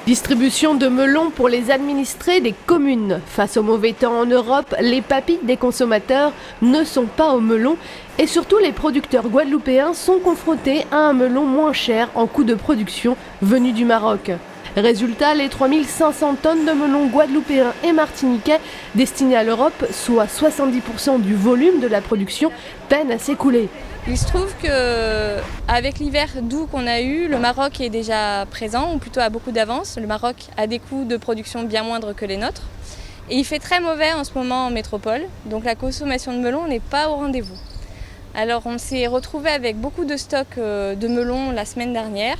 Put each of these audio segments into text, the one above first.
Distribution de melons pour les administrés des communes. Face au mauvais temps en Europe, les papilles des consommateurs ne sont pas au melon et surtout les producteurs guadeloupéens sont confrontés à un melon moins cher en coût de production venu du Maroc. Résultat, les 3500 tonnes de melons guadeloupéens et martiniquais destinés à l'Europe, soit 70% du volume de la production, peinent à s'écouler. Il se trouve qu'avec l'hiver doux qu'on a eu, le Maroc est déjà présent, ou plutôt a beaucoup d'avance. Le Maroc a des coûts de production bien moindres que les nôtres. Et il fait très mauvais en ce moment en métropole, donc la consommation de melons n'est pas au rendez-vous. Alors on s'est retrouvé avec beaucoup de stocks de melons la semaine dernière.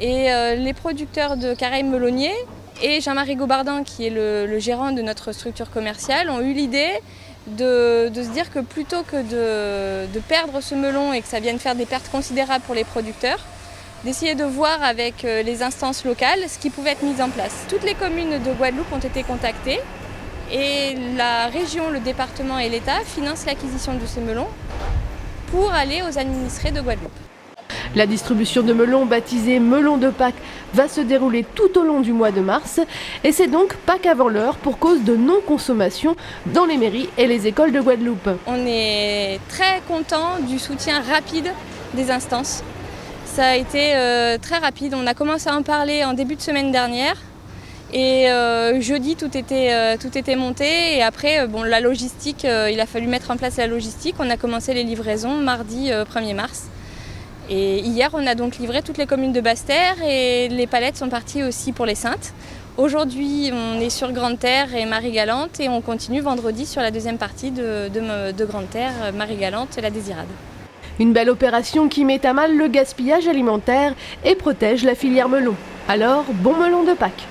Et les producteurs de Caraïbes Melonniers et Jean-Marie Gobardin, qui est le gérant de notre structure commerciale, ont eu l'idée de se dire que plutôt que de perdre ce melon et que ça vienne faire des pertes considérables pour les producteurs, d'essayer de voir avec les instances locales ce qui pouvait être mis en place. Toutes les communes de Guadeloupe ont été contactées et la région, le département et l'État financent l'acquisition de ces melons pour aller aux administrés de Guadeloupe. La distribution de melons, baptisée Melon de Pâques, va se dérouler tout au long du mois de mars et c'est donc Pâques avant l'heure pour cause de non-consommation dans les mairies et les écoles de Guadeloupe. On est très content du soutien rapide des instances. Ça a été très rapide. On a commencé à en parler en début de semaine dernière et jeudi tout était monté et après la logistique, il a fallu mettre en place la logistique. On a commencé les livraisons mardi 1er mars. Et hier, on a donc livré toutes les communes de Basse-Terre et les palettes sont parties aussi pour les Saintes. Aujourd'hui, on est sur Grande-Terre et Marie-Galante et on continue vendredi sur la deuxième partie de Grande-Terre, Marie-Galante et la Désirade. Une belle opération qui met à mal le gaspillage alimentaire et protège la filière melon. Alors, bon melon de Pâques!